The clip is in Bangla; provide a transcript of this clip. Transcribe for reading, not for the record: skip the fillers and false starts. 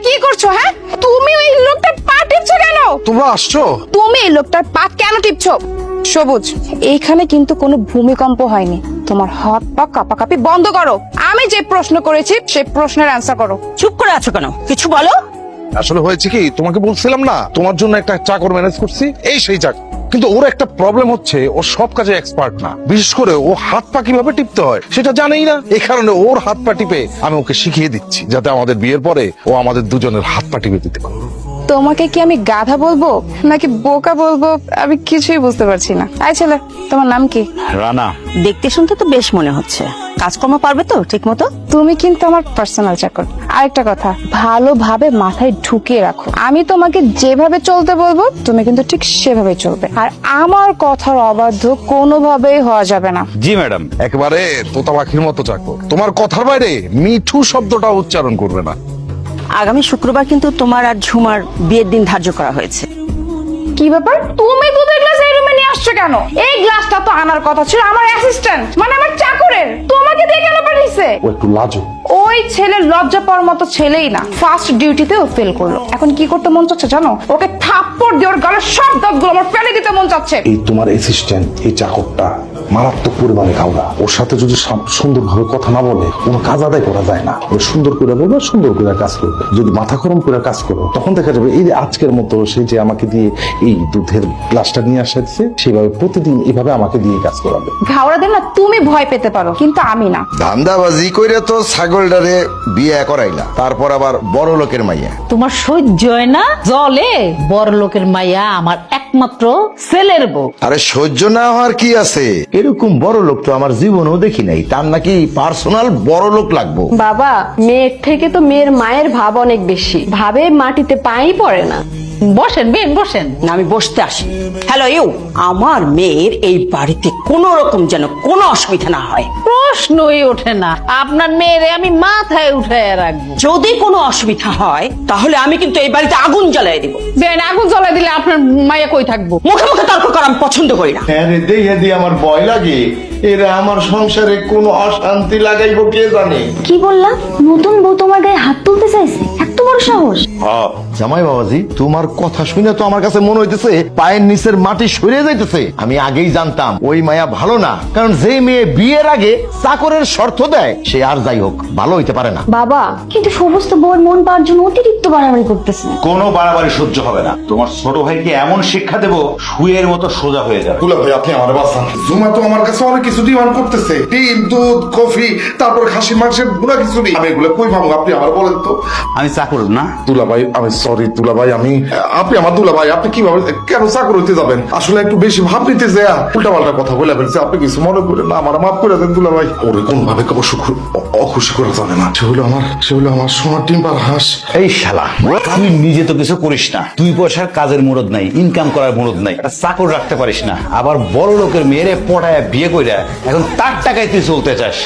কি করছো? হ্যাঁ, তুমি ওই লোকটার পা টিপছো কেন? তোমরা আসছো? তুমি এই লোকটার পা কেন টিপছো? সবুজ, এইখানে কিন্তু কোনো ভূমিকম্প হয়নি। তোমার হাত পা কাঁপাকাঁপি বন্ধ করো। আমি যে প্রশ্ন করেছি সেই প্রশ্নের অ্যান্সার করো। চুপ করে আছো কেন? কিছু বলো। আসলে হয়েছে কি, তোমাকে বলছিলাম না তোমার জন্য একটা চাকর ম্যানেজ করছি, এই সেই চাকর। কিন্তু ওর একটা প্রবলেম হচ্ছে, ও সব কাজে এক্সপার্ট না। বিশেষ করে ও হাত পা কিভাবে টিপতে হয় সেটা জানেই না। এই কারণে ওর হাত পা টিপে আমি ওকে শিখিয়ে দিচ্ছি, যাতে আমাদের বিয়ের পরে ও আমাদের দুজনের হাত পা টিপে দিতে পারে। তোমাকে কি আমি গাধা বলবো নাকি বোকা বলবো আমি কিছুই বুঝতে পারছি না। আই ছেলে, তোমার নাম কি? রানা। দেখতে শুনতে তো বেশ মনে হচ্ছে। কাজকর্ম পারবে তো ঠিক মতো? তুমি কিন্তু আমার পার্সোনাল চাকর। আরেকটা কথা, ভালোভাবে মাথায় ঢুকিয়ে রাখো, আমি তোমাকে যেভাবে চলতে বলবো তুমি কিন্তু ঠিক সেভাবে চলবে। আর আমার কথার অবাধ্য কোনোভাবেই হওয়া যাবে না। জি ম্যাডাম। একেবারে তোতা পাখির মতো চাকর। তোমার কথার বাইরে মিঠু শব্দটা উচ্চারণ করবে না। আগামী শুক্রবার কিন্তু তোমার আর ঝুমার বিয়ের দিন ধার্য করা হয়েছে। কি ব্যাপার, তুমি দুধের গ্লাস এই রুমে নিয়ে আসছো কেন? এই গ্লাসটা তো আনার কথা ছিল আমার অ্যাসিস্ট্যান্ট, মানে আমার চাকরের। তোমাকে দিয়ে কেন পাঠিয়েছে? ও একটু লাজুক। ওই ছেলে লজ্জা পাওয়ার মতো ছেলেই না, ফার্স্ট ডিউটিতেও ফেল করলো। এখন কি করতে মন চাচ্ছে জানো? ওকে থাপ্পড় দিয়ে ওর গালের সব দাঁতগুলো আমার ফেলে দিতে মন চাচ্ছে। এই তোমার অ্যাসিস্ট্যান্ট, এই চাকরটা মারাত্মক পরিমাণে খাওয়া। ওর সাথে যদি সুন্দরভাবে কথা না বলে কোনো কাজ আদায় করা যায় না। ও সুন্দর করে বলবে, সুন্দর করে কাজ করবে। যদি মাথা গরম করে কাজ করো, তখন দেখা যাবে এই যে আজকের মতো সে যে আমাকে দিয়ে এই দুধের গ্লাসটা নিয়ে আসছে, সেভাবে প্রতিদিন এভাবে আমাকে দিয়ে কাজ করাবে। ঘাওড়া দিন না, তুমি ভয় পেতে পারো কিন্তু আমি না। ধান্দাবাজি কইরা তো ছাগলটারে বিয়ে করাইলা, তারপর আবার বড় লোকের মাইয়া। তোমার সহ্য হয় না? জলে বড় লোকের মাইয়া আমার একমাত্র ছেলের বউ। আরে সহ্য না হওয়ার কি আছে? এরকম বড় লোক তো আমার জীবনেও দেখি নাই। তার নাকি পার্সোনাল বড় লোক লাগবো। বাবা, মেয়ের থেকে তো মেয়ের মায়ের ভাব অনেক বেশি। ভাবে মাটিতে পাই পড়ে না। বসেন বেন, বসেন। না, আমি বসতে আসি। হ্যালো ইউ, আমার মেয়ের এই বাড়িতে কোনো রকম যেন কোনো অসুবিধা না হয়। প্রশ্নই ওঠে না। আপনার মেয়েরে আমি মাথায় উঠায় রাখবো। যদি কোনো অসুবিধা হয় তাহলে আমি কিন্তু এই বাড়িতে আগুন জ্বালিয়ে দিব। বেন, আগুন জ্বলাই দিলে আপনার মাইয়া কই থাকবো? মুখে মুখে তর্ক করা আমি পছন্দ করি না। হ্যাঁ রে, দেখে দিয়ে আমার ভয় লাগে। এরা আমার সংসারে কোনো অশান্তি লাগাইবো কে জানে। কি বললা? নতুন বউ তোমার গায়ে হাত তুলতে চাইছে? এত বড় সাহস! জামাই বাবাজি, তোমার কথা শুনে তো আমার কাছে মনে হইতেছে পায়ের নিচের মাটি সরে যাইতেছে। আমি আগেই জানতাম ওই মায়া ভালো না, কারণ যে মেয়ে বিয়ের আগে চাকরের শর্ত দেয় সে আর যাই হোক ভালো হইতে পারে না। বাবা, কিন্তু সমস্ত বউয়ের মন পাওয়ার জন্য অতিরিক্ত বাড়াবাড়ি করতেছে। কোনো বাড়াবাড়ি সহ্য হবে না। তোমার ছোট ভাইকে এমন শিক্ষা দেবো শুয়ের মতো সোজা হয়ে যাবে। দুলা ভাই, আপনি আমার বাঁচান। জুমা তো আমার কাছে অনেক কিছু ডিমান্ড করতেছে, ডিম, দুধ, কফি, তারপর খাসির মাংসের গুলা কিছু নেই। আমি এগুলো কই পাবো? আপনি আমার বলেন তো। আমি চাকর না। দুলা ভাই, আমি সরি দুলা ভাই, আপনি আমার দুলা ভাই, আপনি কিভাবে কেন চাকর হইতে যাবেন? আসলে একটু বেশি ভাব নিতে যায় উল্টা পাল্টা কথা বলে ফেলছে। আপনি কিছু মনে করেন না, আমার মাফ করে দেন দুলা ভাই। ওরে কোন ভাবে অখুশি করা যাবে না। সে হলো আমার সোনার ডিম্বার হাঁস। এই শালা, তুই নিজে তো কিছু করিস না। তুই পয়সার কাজের মুরদ নাই, ইনকাম করার মুরদ নাই, একটা চাকর রাখতে পারিস না। আবার বড় লোকের মেয়েরে পটায় বিয়ে কইরা এখন তার টাকায় তুই চলতে চাস।